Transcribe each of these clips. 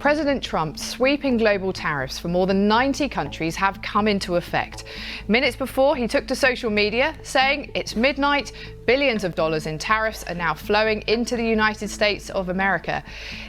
President Trump's sweeping global tariffs for more than 90 countries have come into effect. Minutes before, he took to social media saying it's midnight, billions of dollars in tariffs are now flowing into the United States of America.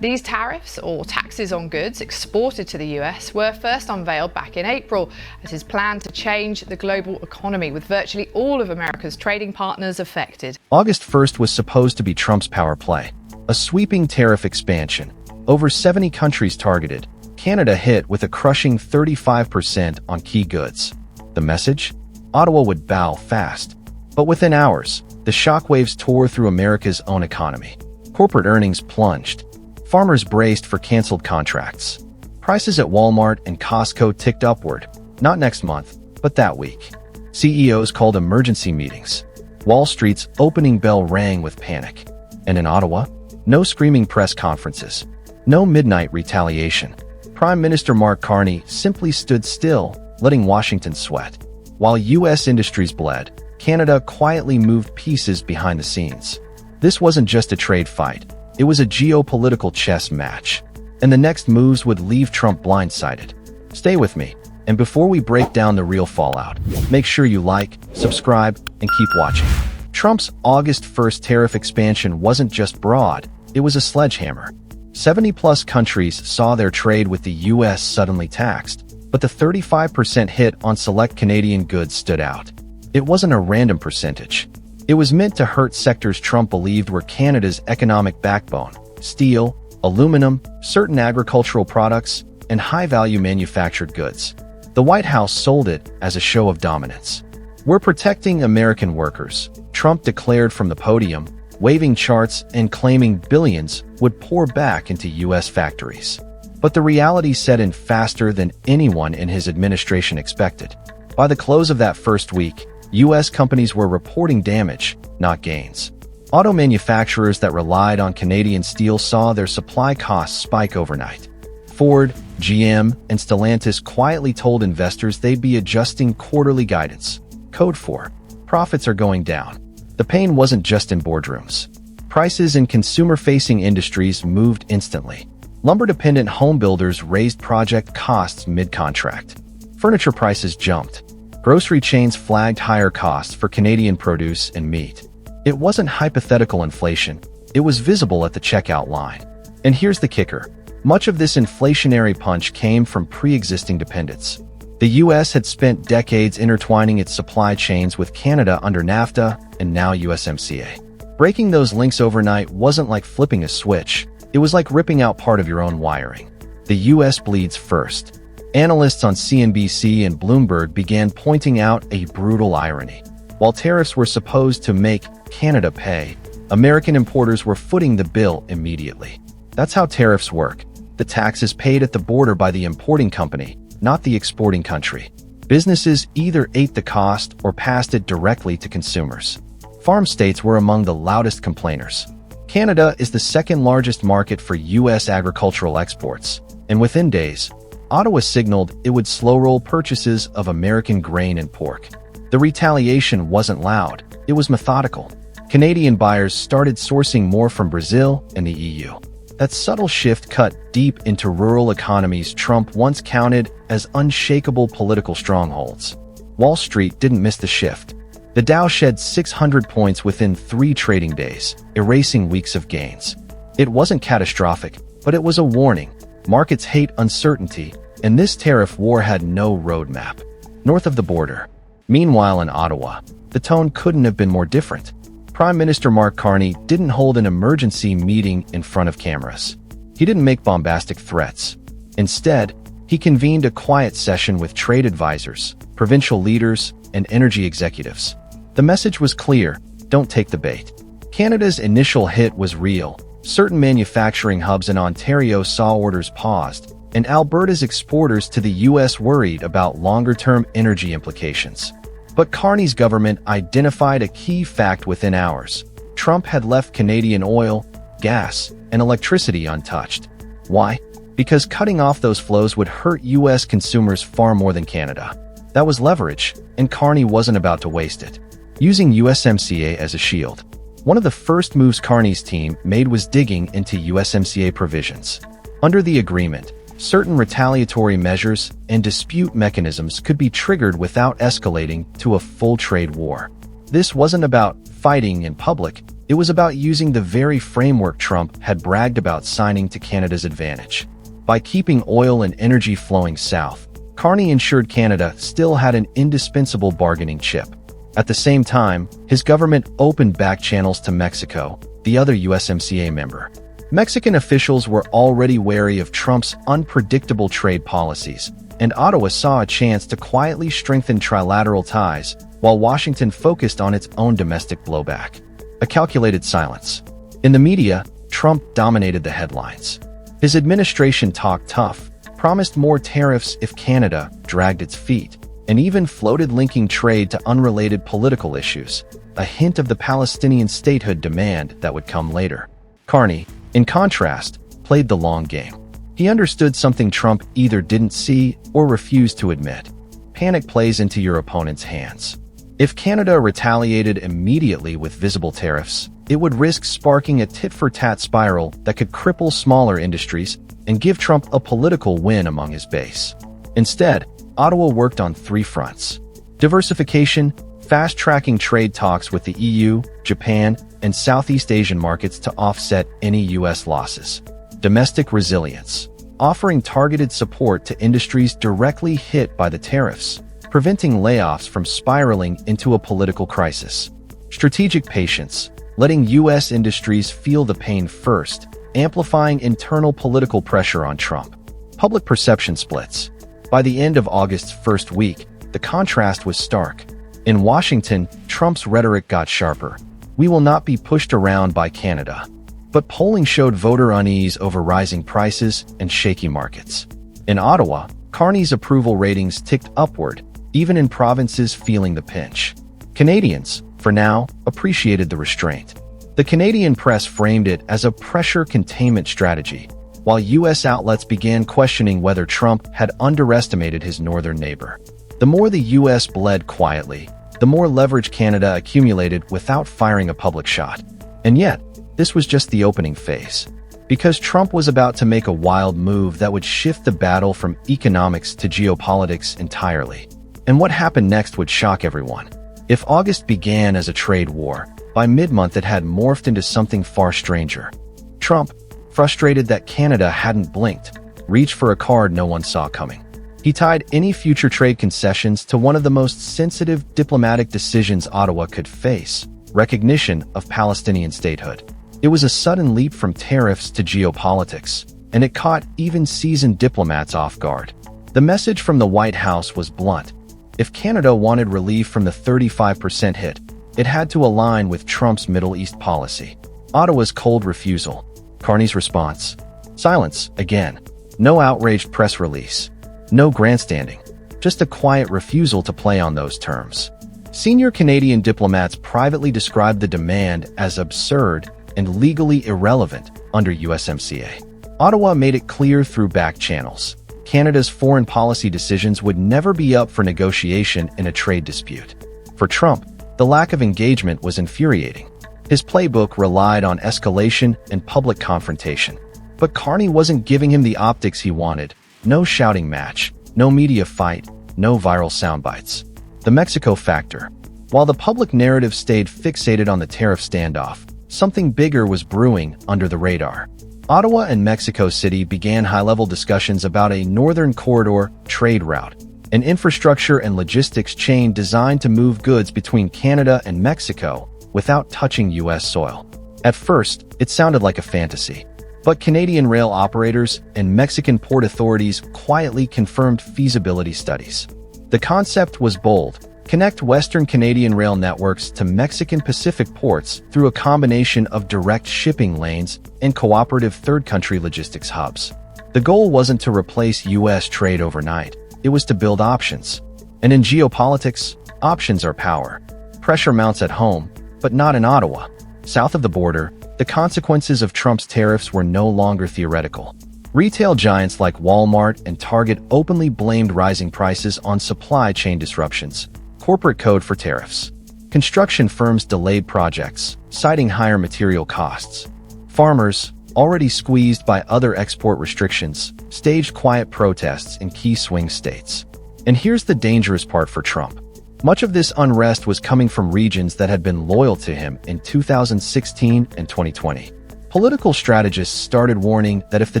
These tariffs, or taxes on goods exported to the US, were first unveiled back in April as his plan to change the global economy, with virtually all of America's trading partners affected. August 1st was supposed to be Trump's power play, a sweeping tariff expansion. Over 70 countries targeted. Canada hit with a crushing 35% on key goods. The message? Ottawa would bow fast. But within hours, the shockwaves tore through America's own economy. Corporate earnings plunged. Farmers braced for canceled contracts. Prices at Walmart and Costco ticked upward, not next month, but that week. CEOs called emergency meetings. Wall Street's opening bell rang with panic. And in Ottawa, no screaming press conferences. No midnight retaliation. Prime Minister Mark Carney simply stood still, letting Washington sweat. While U.S. industries bled, Canada quietly moved pieces behind the scenes. This wasn't just a trade fight, it was a geopolitical chess match. And the next moves would leave Trump blindsided. Stay with me, and before we break down the real fallout, make sure you like, subscribe, and keep watching. Trump's August 1st tariff expansion wasn't just broad, it was a sledgehammer. 70-plus countries saw their trade with the U.S. suddenly taxed, but the 35% hit on select Canadian goods stood out. It wasn't a random percentage. It was meant to hurt sectors Trump believed were Canada's economic backbone: steel, aluminum, certain agricultural products, and high-value manufactured goods. The White House sold it as a show of dominance. "We're protecting American workers," Trump declared from the podium, waving charts and claiming billions would pour back into U.S. factories. But the reality set in faster than anyone in his administration expected. By the close of that first week, U.S. companies were reporting damage, not gains. Auto manufacturers that relied on Canadian steel saw their supply costs spike overnight. Ford, GM, and Stellantis quietly told investors they'd be adjusting quarterly guidance. Code for profits are going down. The pain wasn't just in boardrooms. Prices in consumer-facing industries moved instantly. Lumber-dependent home builders raised project costs mid-contract. Furniture prices jumped. Grocery chains flagged higher costs for Canadian produce and meat. It wasn't hypothetical inflation, it was visible at the checkout line. And here's the kicker. Much of this inflationary punch came from pre-existing dependence. The U.S. had spent decades intertwining its supply chains with Canada under NAFTA and now USMCA. Breaking those links overnight wasn't like flipping a switch, it was like ripping out part of your own wiring. The U.S. bleeds first. Analysts on CNBC and Bloomberg began pointing out a brutal irony. While tariffs were supposed to make Canada pay, American importers were footing the bill immediately. That's how tariffs work. The tax is paid at the border by the importing company, not the exporting country. Businesses either ate the cost or passed it directly to consumers. Farm states were among the loudest complainers. Canada is the second largest market for U.S. agricultural exports, and within days, Ottawa signaled it would slow-roll purchases of American grain and pork. The retaliation wasn't loud, it was methodical. Canadian buyers started sourcing more from Brazil and the EU. That subtle shift cut deep into rural economies Trump once counted as unshakable political strongholds. Wall Street didn't miss the shift. The Dow shed 600 points within 3 trading days, erasing weeks of gains. It wasn't catastrophic, but it was a warning. Markets hate uncertainty, and this tariff war had no roadmap. North of the border. Meanwhile in Ottawa, the tone couldn't have been more different. Prime Minister Mark Carney didn't hold an emergency meeting in front of cameras. He didn't make bombastic threats. Instead, he convened a quiet session with trade advisors, provincial leaders, and energy executives. The message was clear: don't take the bait. Canada's initial hit was real. Certain manufacturing hubs in Ontario saw orders paused, and Alberta's exporters to the U.S. worried about longer-term energy implications. But Carney's government identified a key fact within hours. Trump had left Canadian oil, gas, and electricity untouched. Why? Because cutting off those flows would hurt U.S. consumers far more than Canada. That was leverage, and Carney wasn't about to waste it. Using USMCA as a shield. One of the first moves Carney's team made was digging into USMCA provisions. Under the agreement, certain retaliatory measures and dispute mechanisms could be triggered without escalating to a full trade war. This wasn't about fighting in public, it was about using the very framework Trump had bragged about signing to Canada's advantage. By keeping oil and energy flowing south, Carney ensured Canada still had an indispensable bargaining chip. At the same time, his government opened back channels to Mexico, the other USMCA member. Mexican officials were already wary of Trump's unpredictable trade policies, and Ottawa saw a chance to quietly strengthen trilateral ties while Washington focused on its own domestic blowback. A calculated silence. In the media, Trump dominated the headlines. His administration talked tough, promised more tariffs if Canada dragged its feet, and even floated linking trade to unrelated political issues, a hint of the Palestinian statehood demand that would come later. Carney, in contrast, played the long game. He understood something Trump either didn't see or refused to admit. Panic plays into your opponent's hands. If Canada retaliated immediately with visible tariffs, it would risk sparking a tit-for-tat spiral that could cripple smaller industries and give Trump a political win among his base. Instead, Ottawa worked on three fronts: diversification, fast-tracking trade talks with the EU, Japan, and Southeast Asian markets to offset any U.S. losses; domestic resilience, offering targeted support to industries directly hit by the tariffs, preventing layoffs from spiraling into a political crisis; strategic patience, letting U.S. industries feel the pain first, amplifying internal political pressure on Trump; public perception splits. By the end of August's first week, the contrast was stark. In Washington, Trump's rhetoric got sharper. We will not be pushed around by Canada. But polling showed voter unease over rising prices and shaky markets. In Ottawa, Carney's approval ratings ticked upward, even in provinces feeling the pinch. Canadians, for now, appreciated the restraint. The Canadian press framed it as a pressure containment strategy, while U.S. outlets began questioning whether Trump had underestimated his northern neighbor. The more the U.S. bled quietly, the more leverage Canada accumulated without firing a public shot. And yet, this was just the opening phase. Because Trump was about to make a wild move that would shift the battle from economics to geopolitics entirely. And what happened next would shock everyone. If August began as a trade war, by mid-month it had morphed into something far stranger. Trump, frustrated that Canada hadn't blinked, reached for a card no one saw coming. He tied any future trade concessions to one of the most sensitive diplomatic decisions Ottawa could face: recognition of Palestinian statehood. It was a sudden leap from tariffs to geopolitics, and it caught even seasoned diplomats off guard. The message from the White House was blunt. If Canada wanted relief from the 35% hit, it had to align with Trump's Middle East policy. Ottawa's cold refusal. Carney's response: silence, again. No outraged press release. No grandstanding. Just a quiet refusal to play on those terms. Senior Canadian diplomats privately described the demand as absurd and legally irrelevant under USMCA. Ottawa made it clear through back channels. Canada's foreign policy decisions would never be up for negotiation in a trade dispute. For Trump, the lack of engagement was infuriating. His playbook relied on escalation and public confrontation. But Carney wasn't giving him the optics he wanted. No shouting match, no media fight, no viral soundbites. The Mexico factor. While the public narrative stayed fixated on the tariff standoff, something bigger was brewing under the radar. Ottawa and Mexico City began high-level discussions about a northern corridor trade route, an infrastructure and logistics chain designed to move goods between Canada and Mexico without touching U.S. soil. At first, it sounded like a fantasy. But Canadian rail operators and Mexican port authorities quietly confirmed feasibility studies. The concept was bold: connect Western Canadian rail networks to Mexican Pacific ports through a combination of direct shipping lanes and cooperative third-country logistics hubs. The goal wasn't to replace U.S. trade overnight, it was to build options. And in geopolitics, options are power. Pressure mounts at home, but not in Ottawa. South of the border, the consequences of Trump's tariffs were no longer theoretical. Retail giants like Walmart and Target openly blamed rising prices on supply chain disruptions. Corporate code for tariffs. Construction firms delayed projects, citing higher material costs. Farmers, already squeezed by other export restrictions, staged quiet protests in key swing states. And here's the dangerous part for Trump. Much of this unrest was coming from regions that had been loyal to him in 2016 and 2020. Political strategists started warning that if the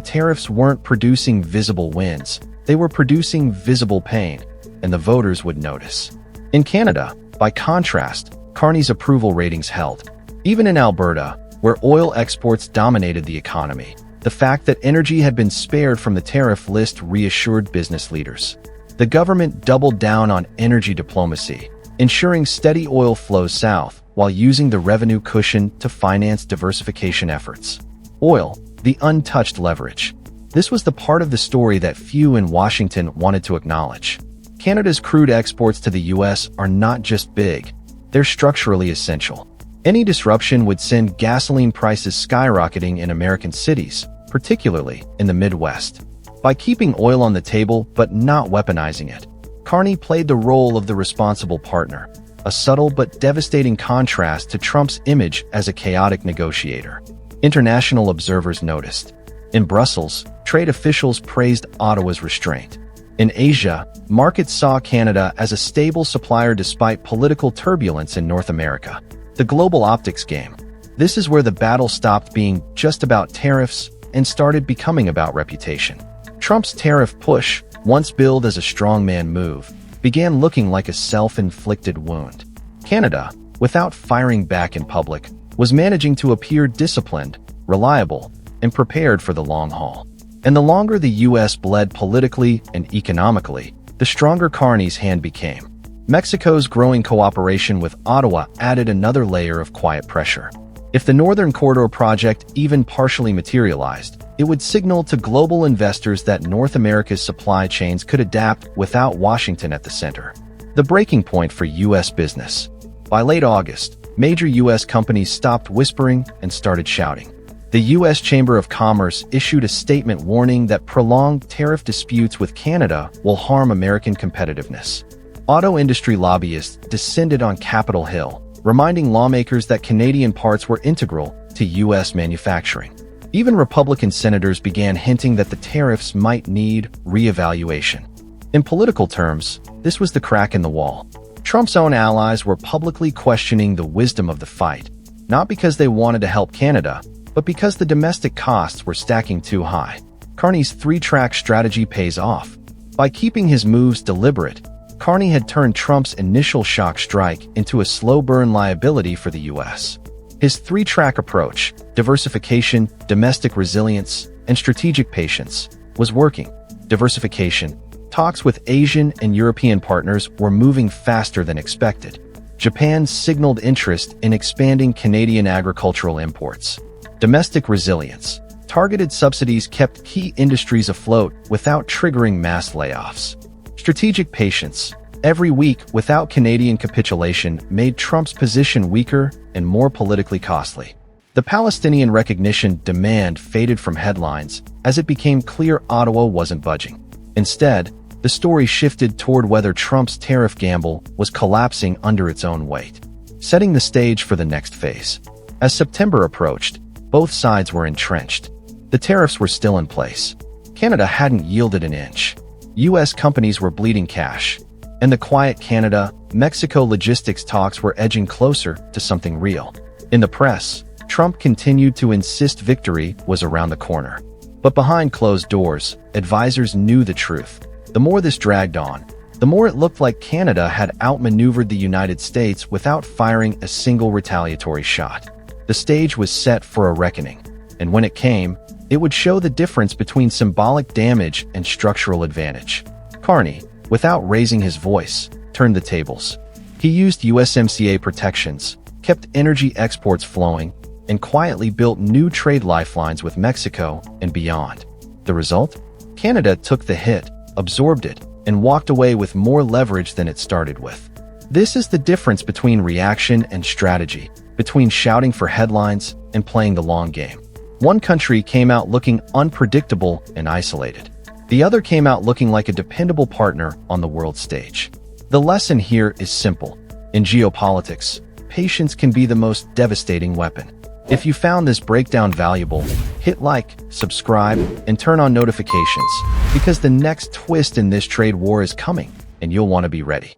tariffs weren't producing visible wins, they were producing visible pain, and the voters would notice. In Canada, by contrast, Carney's approval ratings held. Even in Alberta, where oil exports dominated the economy, the fact that energy had been spared from the tariff list reassured business leaders. The government doubled down on energy diplomacy, ensuring steady oil flows south while using the revenue cushion to finance diversification efforts. Oil, the untouched leverage. This was the part of the story that few in Washington wanted to acknowledge. Canada's crude exports to the U.S. are not just big, they're structurally essential. Any disruption would send gasoline prices skyrocketing in American cities, particularly in the Midwest. By keeping oil on the table but not weaponizing it, Carney played the role of the responsible partner, a subtle but devastating contrast to Trump's image as a chaotic negotiator. International observers noticed. In Brussels, trade officials praised Ottawa's restraint. In Asia, markets saw Canada as a stable supplier despite political turbulence in North America. The global optics game. This is where the battle stopped being just about tariffs and started becoming about reputation. Trump's tariff push, once billed as a strongman move, began looking like a self-inflicted wound. Canada, without firing back in public, was managing to appear disciplined, reliable, and prepared for the long haul. And the longer the U.S. bled politically and economically, the stronger Carney's hand became. Mexico's growing cooperation with Ottawa added another layer of quiet pressure. If the Northern Corridor project even partially materialized, it would signal to global investors that North America's supply chains could adapt without Washington at the center. The breaking point for U.S. business. By late August, major U.S. companies stopped whispering and started shouting. The U.S. Chamber of Commerce issued a statement warning that prolonged tariff disputes with Canada will harm American competitiveness. Auto industry lobbyists descended on Capitol Hill, reminding lawmakers that Canadian parts were integral to U.S. manufacturing. Even Republican senators began hinting that the tariffs might need re-evaluation. In political terms, this was the crack in the wall. Trump's own allies were publicly questioning the wisdom of the fight, not because they wanted to help Canada, but because the domestic costs were stacking too high. Carney's three-track strategy pays off. By keeping his moves deliberate, Carney had turned Trump's initial shock strike into a slow-burn liability for the U.S. His three-track approach, diversification, domestic resilience, and strategic patience, was working. Diversification. Talks with Asian and European partners were moving faster than expected. Japan signaled interest in expanding Canadian agricultural imports. Domestic resilience. Targeted subsidies kept key industries afloat without triggering mass layoffs. Strategic patience. Every week without Canadian capitulation made Trump's position weaker and more politically costly. The Palestinian recognition demand faded from headlines as it became clear Ottawa wasn't budging. Instead, the story shifted toward whether Trump's tariff gamble was collapsing under its own weight, setting the stage for the next phase. As September approached, both sides were entrenched. The tariffs were still in place. Canada hadn't yielded an inch. U.S. companies were bleeding cash, and the quiet Canada-Mexico logistics talks were edging closer to something real. In the press, Trump continued to insist victory was around the corner. But behind closed doors, advisors knew the truth. The more this dragged on, the more it looked like Canada had outmaneuvered the United States without firing a single retaliatory shot. The stage was set for a reckoning, and when it came, it would show the difference between symbolic damage and structural advantage. Carney, without raising his voice, turned the tables. He used USMCA protections, kept energy exports flowing, and quietly built new trade lifelines with Mexico and beyond. The result? Canada took the hit, absorbed it, and walked away with more leverage than it started with. This is the difference between reaction and strategy, between shouting for headlines and playing the long game. One country came out looking unpredictable and isolated. The other came out looking like a dependable partner on the world stage. The lesson here is simple. In geopolitics, patience can be the most devastating weapon. If you found this breakdown valuable, hit like, subscribe, and turn on notifications, because the next twist in this trade war is coming, and you'll want to be ready.